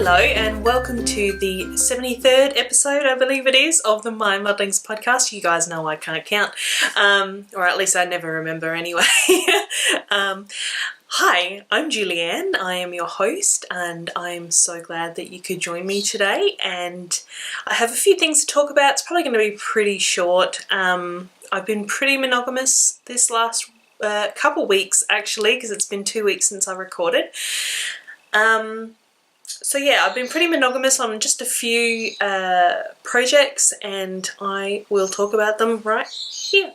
Hello and welcome to the 73rd episode, I believe it is, of the MyMuddlings podcast. You guys know I can't count, or at least I never remember anyway. Hi, I'm Julianne. I am your host and I'm so glad that you could join me today, and I have a few things to talk about. It's probably going to be pretty short. I've been pretty monogamous this last couple weeks actually, because it's been 2 weeks since I recorded. So yeah, I've been pretty monogamous on just a few projects, and I will talk about them right here.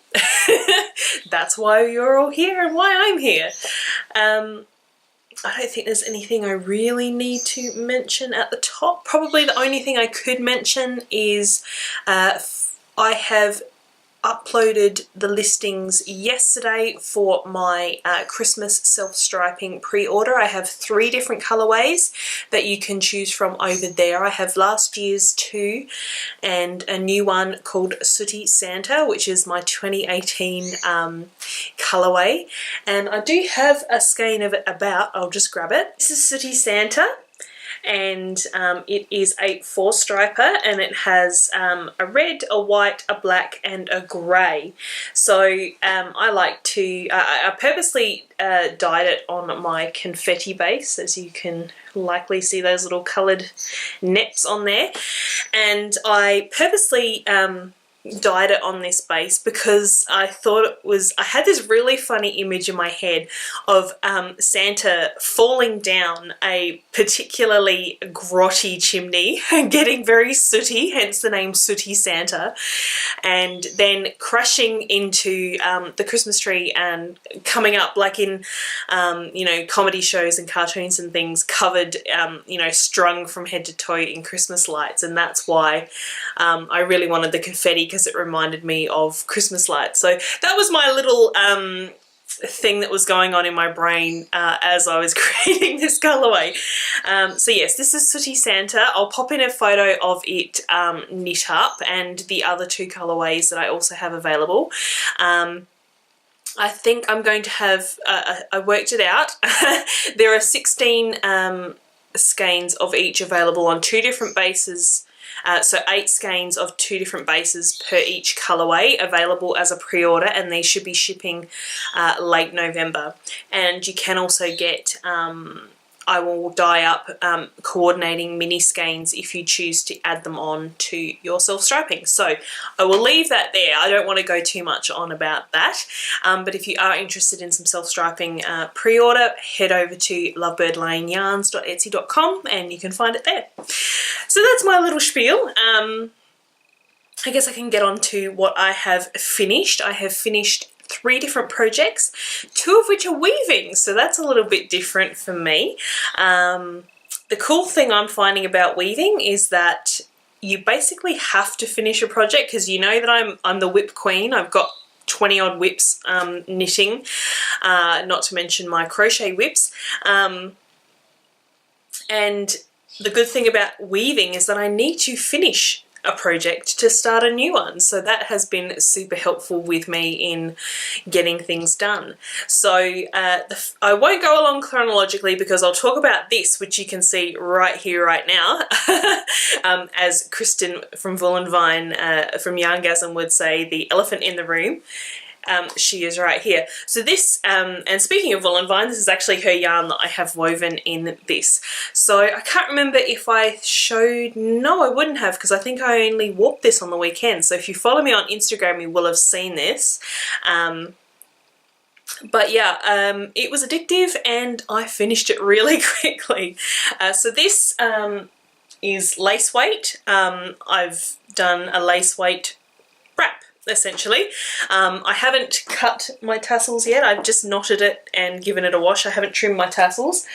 That's why you're all here and why I'm here. I don't think there's anything I really need to mention at the top. Probably the only thing I could mention is I have uploaded the listings yesterday for my Christmas self-striping pre-order. I have 3 different colorways that you can choose from over there. I have last year's 2 and a new one called Sooty Santa, which is my 2018 colorway. And I do have a skein of it about. I'll just grab it. This is Sooty Santa. And it is a 4-striper, and it has a red, a white, a black and a grey. So I like to, I purposely dyed it on my confetti base, as you can likely see those little coloured nets on there, and I purposely dyed it on this base because I thought it was, I had this really funny image in my head of Santa falling down a particularly grotty chimney and getting very sooty, hence the name Sooty Santa, and then crashing into the Christmas tree and coming up like in you know, comedy shows and cartoons and things, covered you know, strung from head to toe in Christmas lights. And that's why I really wanted the confetti, because it reminded me of Christmas lights. So that was my little thing that was going on in my brain as I was creating this colorway. So yes, this is Sooty Santa. I'll pop in a photo of it knit up, and the other 2 colorways that I also have available. I think I'm going to have, I worked it out, there are 16 skeins of each available on 2 different bases. So 8 skeins of 2 different bases per each colorway available as a pre-order, and they should be shipping late November. And you can also get, I will dye up coordinating mini skeins if you choose to add them on to your self-striping. So I will leave that there. I don't want to go too much on about that, but if you are interested in some self-striping pre-order, head over to lovebirdlaneyarns.etsy.com and you can find it there. So that's my little spiel. I guess I can get on to what I have finished. I have finished 3 different projects, 2 of which are weaving, so that's a little bit different for me. The cool thing I'm finding about weaving is that you basically have to finish a project, because you know that I'm the whip queen. I've got 20 odd whips knitting, not to mention my crochet whips. And the good thing about weaving is that I need to finish a project to start a new one, so that has been super helpful with me in getting things done. So I won't go along chronologically, because I'll talk about this, which you can see right here right now. As Kristen from Wool and Vine from Yarngasm would say, the elephant in the room. She is right here. So this, and speaking of Wool and Vine, this is actually her yarn that I have woven in this. So I can't remember if I showed, no I wouldn't have, because I think I only warped this on the weekend. So if you follow me on Instagram you will have seen this. But yeah, it was addictive and I finished it really quickly. So this is lace weight. I've done a lace weight wrap, essentially. I haven't cut my tassels yet. I've just knotted it and given it a wash. I haven't trimmed my tassels.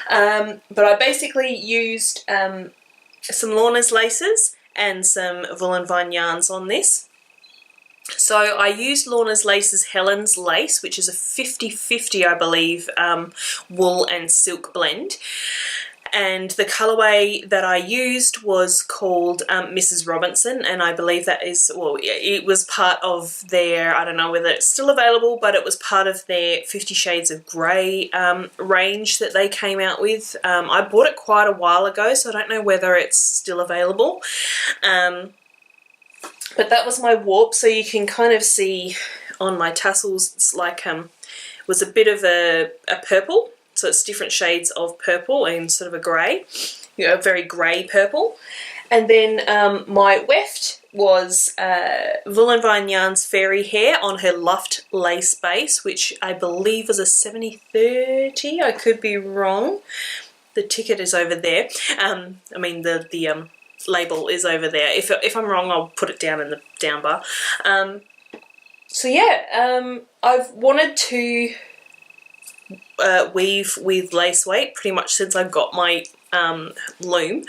But I basically used some Lorna's laces and some Wool and Vine yarns on this. So I used Lorna's Laces Helen's Lace, which is a 50-50, I believe, wool and silk blend. and the colourway that I used was called Mrs. Robinson, and I believe that is, well, it was part of their, I don't know whether it's still available, but it was part of their 50 Shades of Grey range that they came out with. I bought it quite a while ago, so I don't know whether it's still available. But that was my warp, so you can kind of see on my tassels, it's like, was a bit of a purple, so it's different shades of purple and sort of a grey, you know, a very grey purple. And then my weft was Vine Yarn's Fairy Hair on her Luft lace base, which I believe was a 70/30, I could be wrong. The ticket is over there. I mean the label is over there. If I'm wrong, I'll put it down in the down bar. So yeah, I've wanted to weave with lace weight pretty much since I got my loom,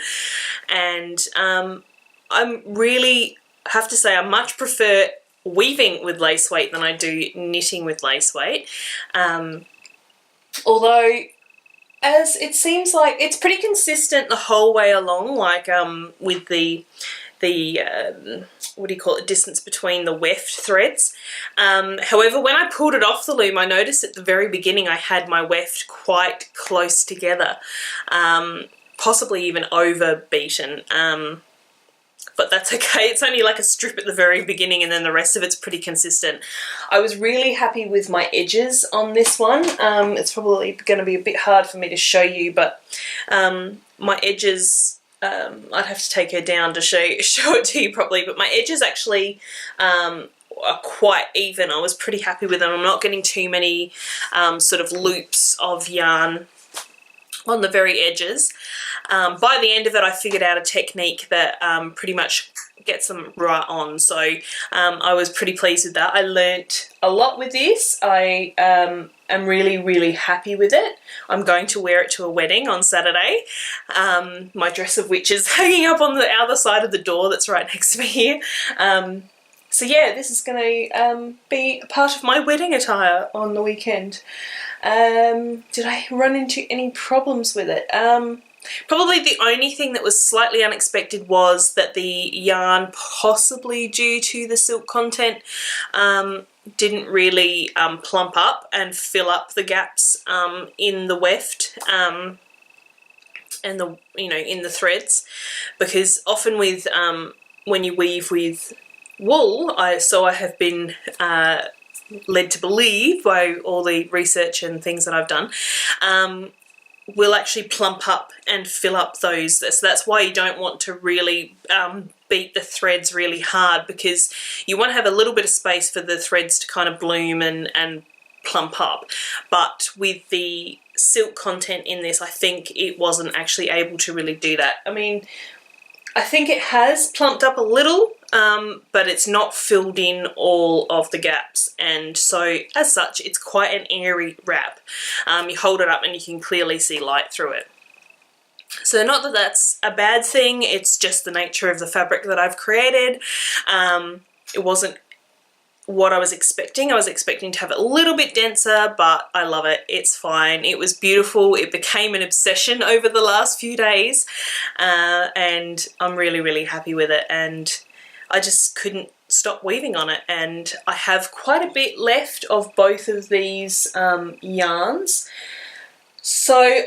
and I'm really have to say I much prefer weaving with lace weight than I do knitting with lace weight. Although, as it seems like it's pretty consistent the whole way along, like with the what do you call it, distance between the weft threads. However, when I pulled it off the loom, I noticed at the very beginning I had my weft quite close together, possibly even over beaten. But that's okay, it's only like a strip at the very beginning and then the rest of it's pretty consistent. I was really happy with my edges on this one. It's probably going to be a bit hard for me to show you, but my edges, I'd have to take her down to show it to you properly, but my edges actually are quite even. I was pretty happy with them. I'm not getting too many sort of loops of yarn on the very edges. By the end of it, I figured out a technique that pretty much gets them right on, so I was pretty pleased with that. I learnt a lot with this. I am really happy with it. I'm going to wear it to a wedding on Saturday. My dress of which is hanging up on the other side of the door that's right next to me here. So yeah, this is going to be a part of my wedding attire on the weekend. Did I run into any problems with it? Probably the only thing that was slightly unexpected was that the yarn, possibly due to the silk content, didn't really plump up and fill up the gaps in the weft and the, you know, in the threads, because often with when you weave with wool, I have been led to believe by all the research and things that I've done, will actually plump up and fill up those. So that's why you don't want to really beat the threads really hard, because you want to have a little bit of space for the threads to kind of bloom and plump up. But with the silk content in this, I think it wasn't actually able to really do that. I mean, I think it has plumped up a little, but it's not filled in all of the gaps, and so as such it's quite an airy wrap. You hold it up and you can clearly see light through it. So not that that's a bad thing, it's just the nature of the fabric that I've created. It wasn't what I was expecting. I was expecting to have it a little bit denser, but I love it. It's fine. It was beautiful. It became an obsession over the last few days, and I'm really happy with it, and I just couldn't stop weaving on it. And I have quite a bit left of both of these yarns, so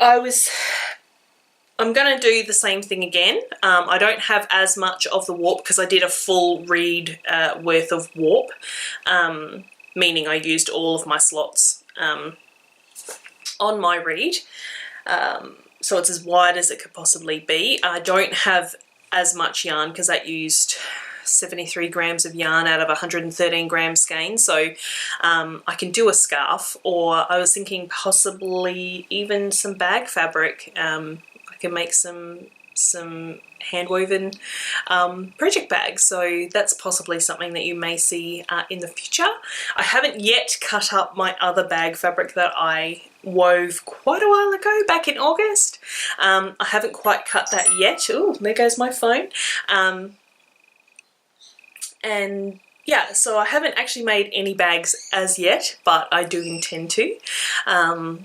I'm going to do the same thing again. I don't have as much of the warp because I did a full reed worth of warp, meaning I used all of my slots on my reed, so it's as wide as it could possibly be. I don't have as much yarn because that used 73 grams of yarn out of 113 gram skein, so I can do a scarf, or I was thinking possibly even some bag fabric. I can make some hand-woven project bags, so that's possibly something that you may see in the future. I haven't yet cut up my other bag fabric that I wove quite a while ago, back in August. I haven't quite cut that yet. Oh, there goes my phone. And yeah, so I haven't actually made any bags as yet, but I do intend to,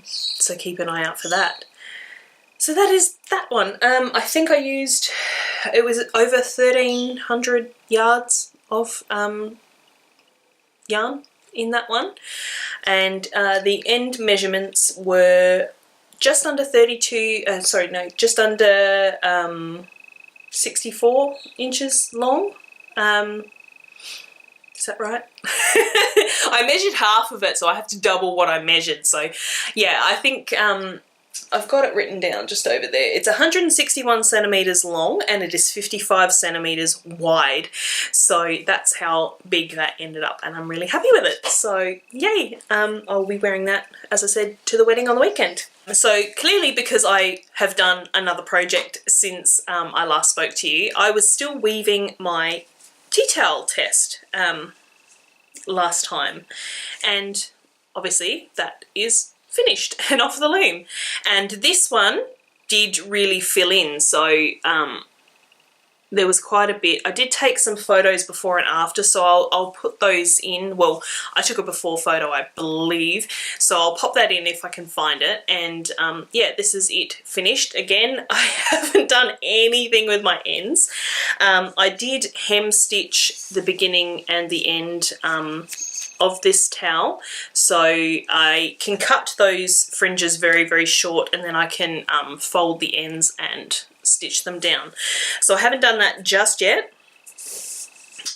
so keep an eye out for that. So that is that one. I think I used, it was over 1,300 yards of yarn in that one, and the end measurements were just under 32, just under 64 inches long. Is that right? I measured half of it, so I have to double what I measured. So yeah, I think I've got it written down just over there. It's 161 centimeters long and it is 55 centimeters wide. So that's how big that ended up, and I'm really happy with it. So yay! I'll be wearing that, as I said, to the wedding on the weekend. So clearly, because I have done another project since I last spoke to you, I was still weaving my tea towel test last time, and obviously that is finished and off the loom, and this one did really fill in. So there was quite a bit. I did take some photos before and after, so I'll put those in. Well, I took a before photo, I believe, so I'll pop that in if I can find it. And yeah, this is it finished. Again, I haven't done anything with my ends. I did hem stitch the beginning and the end of this towel, so I can cut those fringes very, very short, and then I can fold the ends and stitch them down. So I haven't done that just yet.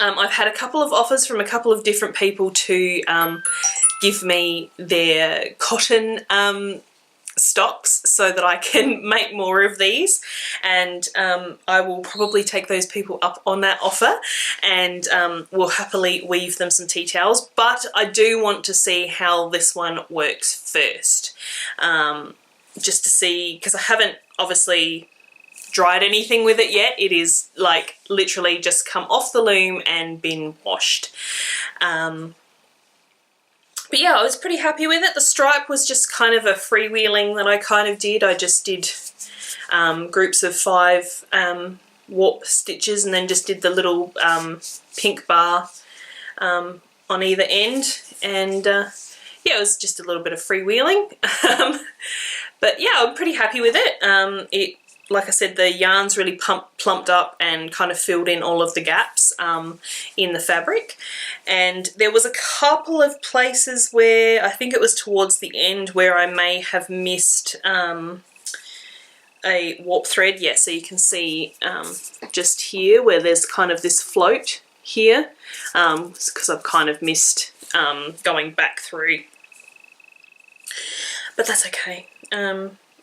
I've had a couple of offers from a couple of different people to give me their cotton stocks so that I can make more of these, and I will probably take those people up on that offer, and will happily weave them some tea towels. But I do want to see how this one works first, just to see, because I haven't obviously dried anything with it yet. It is like literally just come off the loom and been washed. But yeah, I was pretty happy with it. The stripe was just kind of a freewheeling that I kind of did. I just did groups of 5 warp stitches, and then just did the little pink bar on either end, and yeah, it was just a little bit of freewheeling. But yeah, I'm pretty happy with it. Like I said, the yarn's really plumped up and kind of filled in all of the gaps in the fabric. And there was a couple of places where, I think it was towards the end, where I may have missed a warp thread. Yeah, so you can see just here where there's kind of this float here, because I've kind of missed going back through. But that's okay.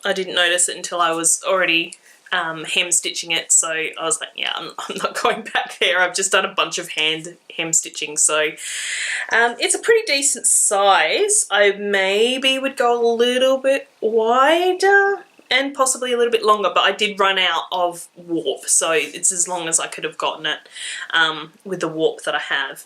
I didn't notice it until I was already hem stitching it, so I was like, yeah, I'm not going back there. I've just done a bunch of hand hem stitching, so it's a pretty decent size. I maybe would go a little bit wider and possibly a little bit longer, but I did run out of warp, so it's as long as I could have gotten it with the warp that I have.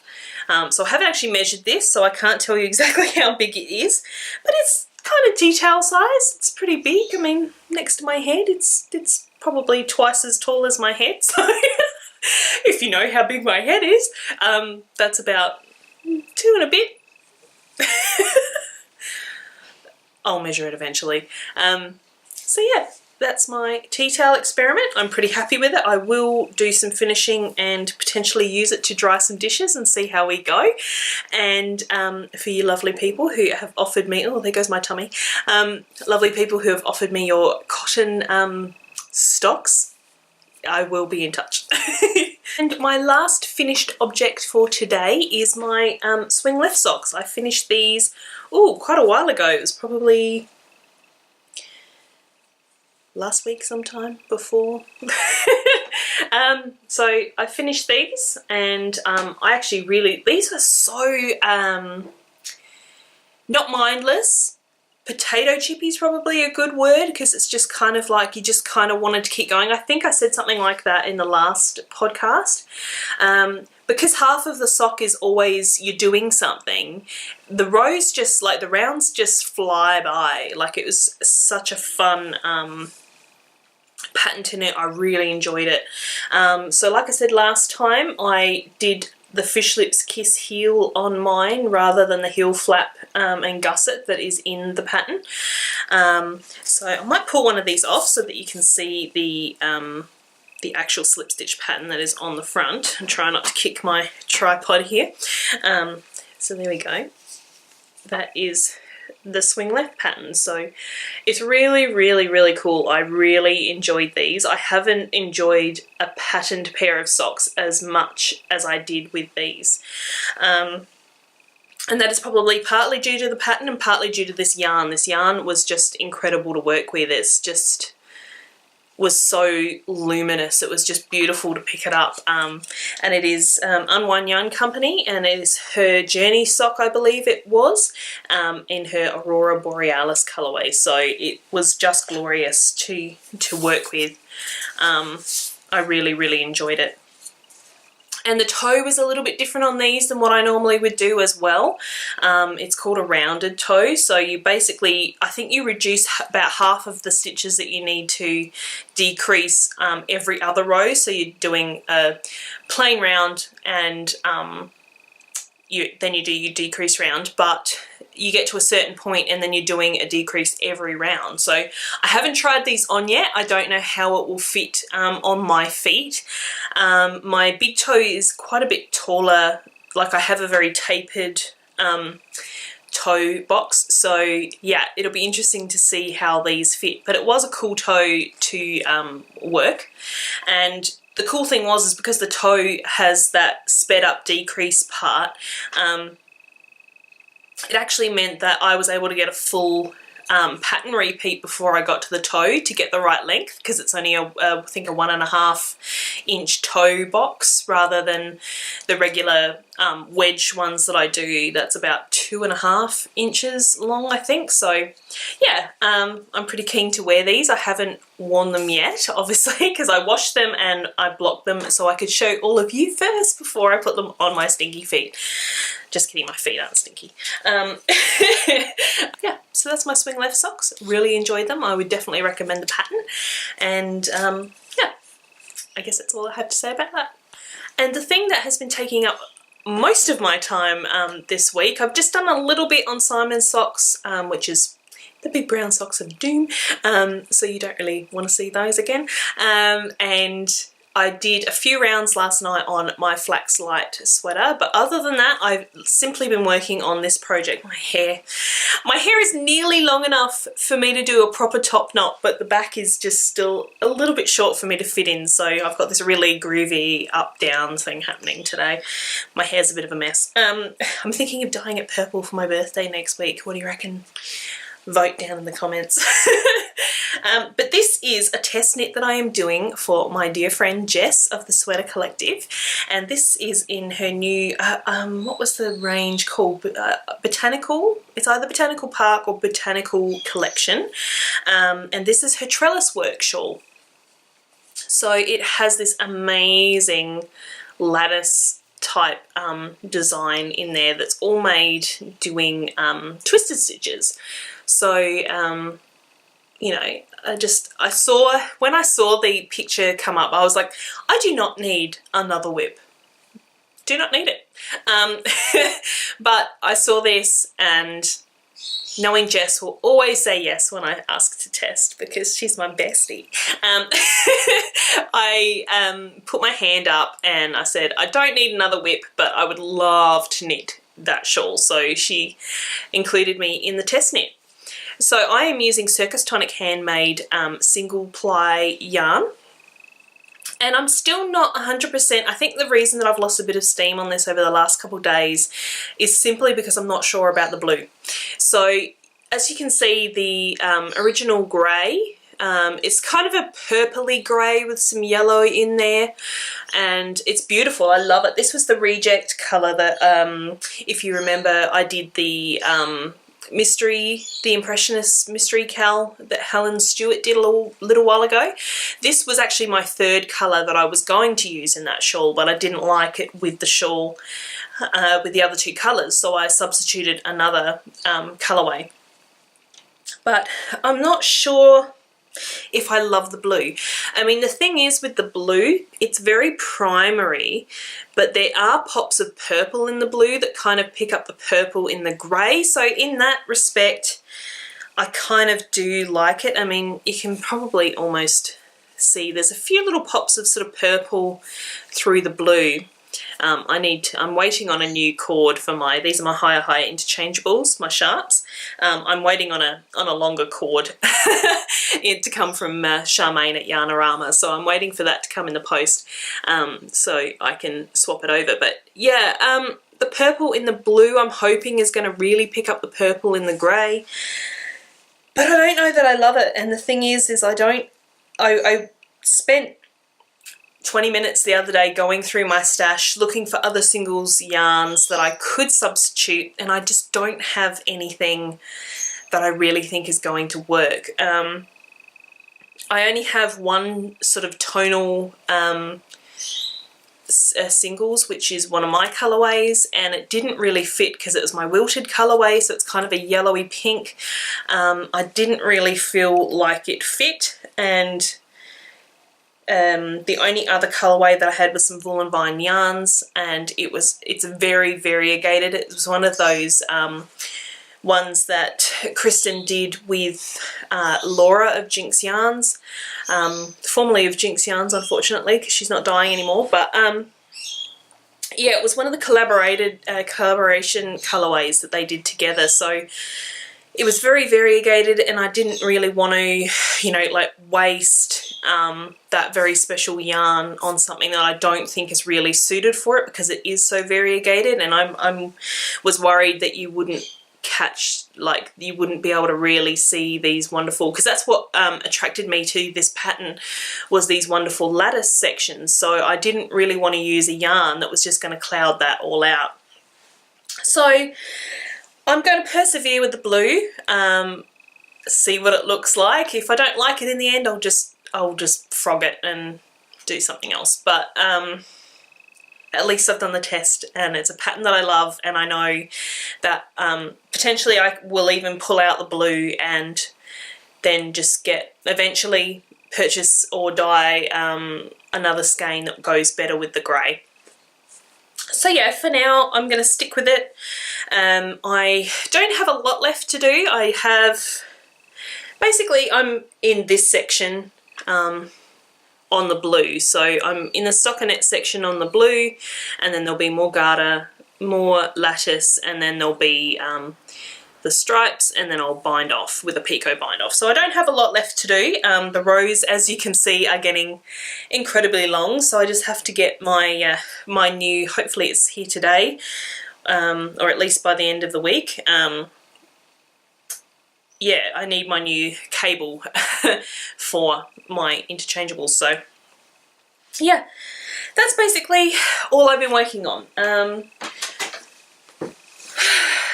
So I haven't actually measured this, so I can't tell you exactly how big it is, but it's kind of detail size. It's pretty big. I mean, next to my head, it's probably twice as tall as my head, so if you know how big my head is, that's about 2 and a bit. I'll measure it eventually. So yeah, that's my tea towel experiment. I'm pretty happy with it. I will do some finishing and potentially use it to dry some dishes and see how we go. And for you lovely people who have offered me, oh, there goes my tummy, lovely people who have offered me your cotton stocks, I will be in touch. And my last finished object for today is my swing left socks. I finished these, quite a while ago. It was probably last week sometime before. So I finished these, and I actually really, these are so not mindless. Potato chippy is probably a good word, because it's just kind of like you just kind of wanted to keep going. I think I said something like that in the last podcast. Because half of the sock is always you're doing something, the rows just, like the rounds just fly by. Like, it was such a fun pattern to knit. I really enjoyed it. So like I said last time, I did the Fish Lips Kiss heel on mine rather than the heel flap and gusset that is in the pattern. So I might pull one of these off so that you can see the actual slip stitch pattern that is on the front, and try not to kick my tripod here. So there we go. That is the swing left pattern. So it's really, really, really cool. I really enjoyed these. I haven't enjoyed a patterned pair of socks as much as I did with these. And that is probably partly due to the pattern and partly due to this yarn. This yarn was just incredible to work with. It's just was so luminous. It was just beautiful to pick it up. And it is Unwind Yarn Company, and it is her Journey sock, I believe it was, in her Aurora Borealis colourway. So it was just glorious to work with. I really, really enjoyed it. And the toe was a little bit different on these than what I normally would do as well. It's called a rounded toe. So you basically, I think you reduce about half of the stitches that you need to decrease every other row. So you're doing a plain round and then you do your decrease round, but you get to a certain point and then you're doing a decrease every round. So I haven't tried these on yet. I don't know how it will fit on my feet. My big toe is quite a bit taller. Like, I have a very tapered toe box. So yeah, it'll be interesting to see how these fit. But it was a cool toe to work. And the cool thing is because the toe has that sped up decrease part, it actually meant that I was able to get a full pattern repeat before I got to the toe to get the right length, because it's only I think a 1.5 inch toe box rather than the regular wedge ones that I do. That's about 2.5 inches long, I think. So yeah, I'm pretty keen to wear these. I haven't worn them yet, obviously, because I washed them and I blocked them so I could show all of you first before I put them on my stinky feet. Just kidding, my feet aren't stinky. Yeah, so that's my swing left socks. Really enjoyed them. I would definitely recommend the pattern. And yeah, I guess that's all I have to say about that. And the thing that has been taking up most of my time this week, I've just done a little bit on Simon's socks, which is the big brown socks of doom, so you don't really want to see those again. And I did a few rounds last night on my Flax Light sweater, but other than that, I've simply been working on this project. My hair is nearly long enough for me to do a proper top knot, but the back is just still a little bit short for me to fit in, so I've got this really groovy up-down thing happening today. My hair's a bit of a mess. I'm thinking of dyeing it purple for my birthday next week. What do you reckon? Vote down in the comments. But this is a test knit that I am doing for my dear friend Jess of the Sweater Collective, and this is in her new what was the range called? Botanical. It's either Botanical Park or Botanical Collection, and this is her Trelliswork Shawl. So it has this amazing lattice type design in there that's all made doing twisted stitches. So you know, when I saw the picture come up, I was like, I do not need another whip. Do not need it. But I saw this, and knowing Jess will always say yes when I ask to test because she's my bestie. I put my hand up and I said, I don't need another whip, but I would love to knit that shawl. So she included me in the test knit. So I am using Circus Tonic Handmade single ply yarn, and I'm still not 100%. I think the reason that I've lost a bit of steam on this over the last couple of days is simply because I'm not sure about the blue. So as you can see, the original grey, it's kind of a purpley grey with some yellow in there, and it's beautiful. I love it. This was the reject colour that, if you remember, I did the Impressionist mystery cal that Helen Stewart did a little while ago. This was actually my third colour that I was going to use in that shawl, but I didn't like it with the shawl with the other two colours, so I substituted another colourway. But I'm not sure if I love the blue. I mean, the thing is with the blue, it's very primary, but there are pops of purple in the blue that kind of pick up the purple in the grey. So in that respect, I kind of do like it. I mean, you can probably almost see there's a few little pops of sort of purple through the blue. I'm waiting on a new cord for these are my higher interchangeables, my sharps. I'm waiting on a longer cord to come from Charmaine at Yarnarama, so I'm waiting for that to come in the post so I can swap it over. But yeah, the purple in the blue I'm hoping is going to really pick up the purple in the grey, but I don't know that I love it. And the thing is I spent 20 minutes the other day going through my stash looking for other singles yarns that I could substitute, and I just don't have anything that I really think is going to work. I only have one sort of tonal singles, which is one of my colorways, and it didn't really fit because it was my wilted colorway, so it's kind of a yellowy pink. I didn't really feel like it fit, and the only other colorway that I had was some Wool and Vine yarns, and it's very variegated. It was one of those ones that Kristen did with Laura of Jinx Yarns, formerly of Jinx Yarns, unfortunately, because she's not dying anymore. But yeah, it was one of the collaboration colorways that they did together. So it was very variegated, and I didn't really want to, you know, like waste that very special yarn on something that I don't think is really suited for it, because it is so variegated. And I was worried that you wouldn't catch, like, you wouldn't be able to really see these wonderful, because that's what attracted me to this pattern, was these wonderful lattice sections. So I didn't really want to use a yarn that was just going to cloud that all out. So I'm going to persevere with the blue, see what it looks like. If I don't like it in the end, I'll just frog it and do something else. But at least I've done the test, and it's a pattern that I love, and I know that potentially I will even pull out the blue and then just eventually purchase or dye another skein that goes better with the grey. So yeah, for now I'm going to stick with it. I don't have a lot left to do. Basically I'm in this section on the blue. So I'm in the stockinette section on the blue, and then there'll be more garter, more lattice, and then there'll be the stripes, and then I'll bind off with a picot bind off. So I don't have a lot left to do. The rows, as you can see, are getting incredibly long, so I just have to get my my new, hopefully it's here today, or at least by the end of the week. Yeah, I need my new cable for my interchangeables. So yeah, that's basically all I've been working on.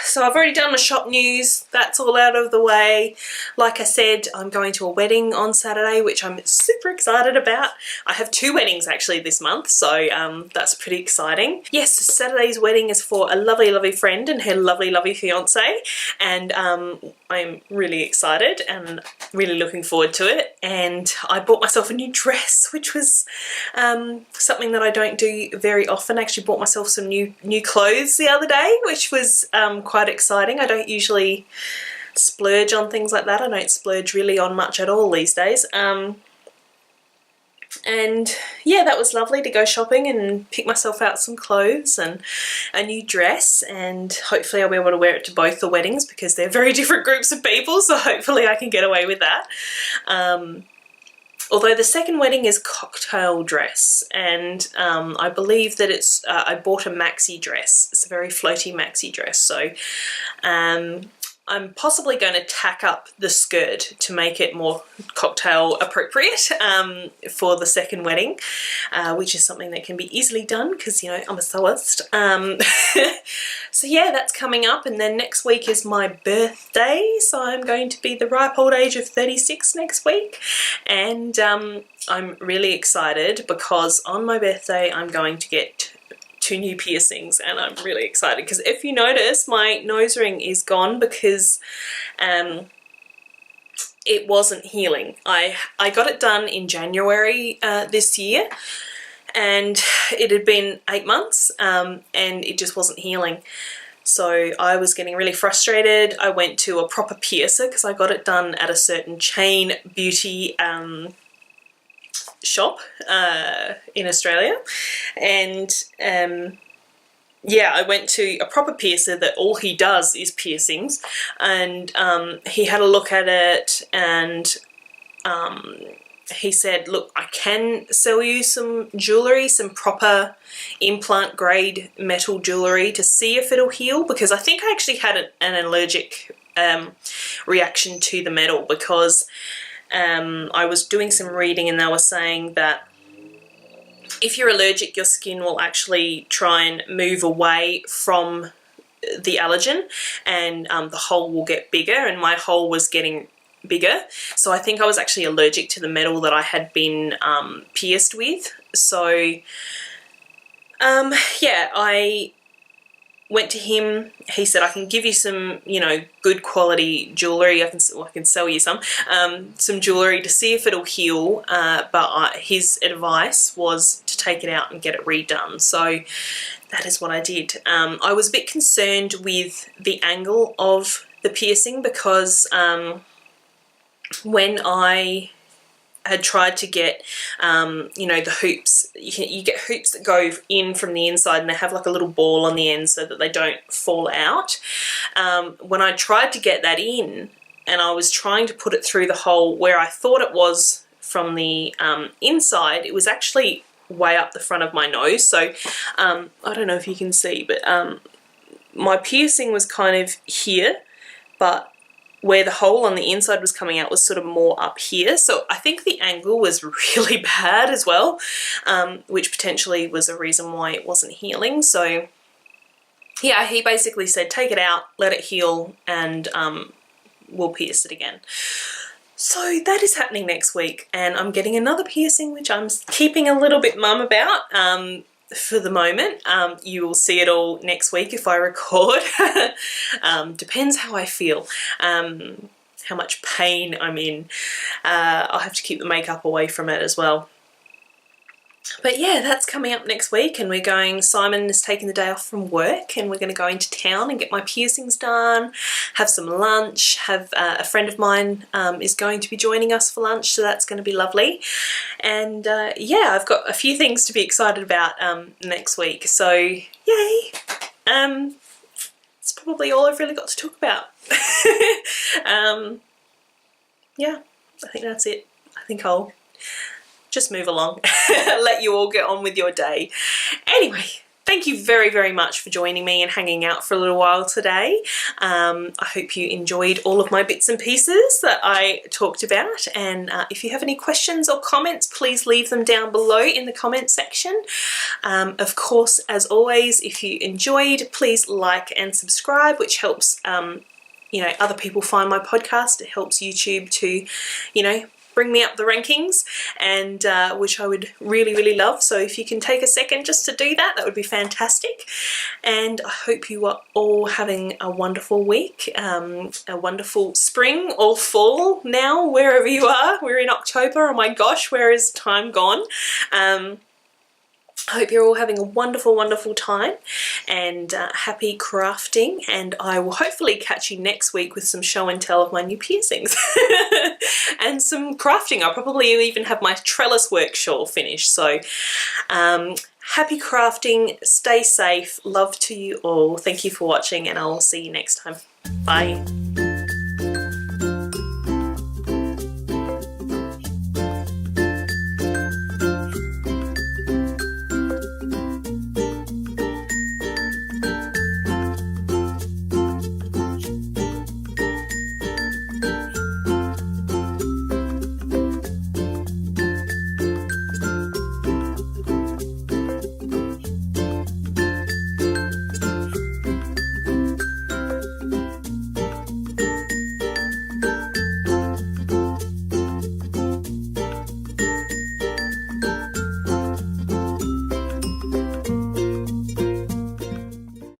So I've already done my shop news, that's all out of the way. Like I said, I'm going to a wedding on Saturday, which I'm super excited about. I have 2 weddings actually this month, so that's pretty exciting. Yes, Saturday's wedding is for a lovely, lovely friend and her lovely, lovely fiance, and I'm really excited and really looking forward to it. And I bought myself a new dress, which was something that I don't do very often. I actually bought myself some new clothes the other day, which was quite exciting. I don't usually splurge on things like that. I don't splurge really on much at all these days. And yeah, that was lovely to go shopping and pick myself out some clothes and a new dress, and hopefully I'll be able to wear it to both the weddings because they're very different groups of people, so hopefully I can get away with that. Although the second wedding is cocktail dress, and I believe that it's, I bought a maxi dress. It's a very floaty maxi dress, so I'm possibly going to tack up the skirt to make it more cocktail appropriate for the second wedding, which is something that can be easily done because, you know, I'm a sewist. So yeah, that's coming up, and then next week is my birthday, so I'm going to be the ripe old age of 36 next week, and I'm really excited because on my birthday I'm going to get 2 new piercings, and I'm really excited because if you notice, my nose ring is gone because it wasn't healing. I got it done in January this year, and it had been 8 months, and it just wasn't healing. So I was getting really frustrated. I went to a proper piercer because I got it done at a certain chain beauty shop in Australia, and yeah, I went to a proper piercer that all he does is piercings, and he had a look at it, and he said, look, I can sell you some jewellery, some proper implant grade metal jewellery to see if it'll heal, because I think I actually had an allergic reaction to the metal, because I was doing some reading and they were saying that if you're allergic, your skin will actually try and move away from the allergen, and the hole will get bigger, and my hole was getting bigger. So I think I was actually allergic to the metal that I had been pierced with. So yeah, I went to him. He said, I can give you some, you know, good quality jewellery. I can sell you some jewellery to see if it'll heal, but his advice was to take it out and get it redone. So that is what I did. I was a bit concerned with the angle of the piercing, because when I had tried to get, you know, the hoops, you get hoops that go in from the inside and they have like a little ball on the end so that they don't fall out. When I tried to get that in, and I was trying to put it through the hole where I thought it was from the inside, it was actually way up the front of my nose. So I don't know if you can see, but my piercing was kind of here, but where the hole on the inside was coming out was sort of more up here. So I think the angle was really bad as well, which potentially was a reason why it wasn't healing. So yeah, he basically said, take it out, let it heal, and we'll pierce it again. So that is happening next week, and I'm getting another piercing, which I'm keeping a little bit mum about. For the moment. You will see it all next week if I record. Depends how I feel, how much pain I'm in. I'll have to keep the makeup away from it as well. But yeah, that's coming up next week, and we're going, Simon is taking the day off from work, and we're going to go into town and get my piercings done, have some lunch, have a friend of mine is going to be joining us for lunch, so that's going to be lovely. And yeah, I've got a few things to be excited about next week, so yay! It's probably all I've really got to talk about. Yeah, I think that's it. I think I'll just move along, let you all get on with your day. Anyway, thank you very, very much for joining me and hanging out for a little while today. I hope you enjoyed all of my bits and pieces that I talked about, and if you have any questions or comments, please leave them down below in the comment section. Of course, as always, if you enjoyed, please like and subscribe, which helps you know, other people find my podcast. It helps YouTube to, you know, bring me up the rankings, and which I would really, really love. So if you can take a second just to do that, that would be fantastic. And I hope you are all having a wonderful week, a wonderful spring or fall now, wherever you are. We're in October, oh my gosh, where is time gone? I hope you're all having a wonderful, wonderful time, and happy crafting, and I will hopefully catch you next week with some show and tell of my new piercings and some crafting. I'll probably even have my Trelliswork Shawl finished. So happy crafting, stay safe, love to you all. Thank you for watching, and I'll see you next time. Bye.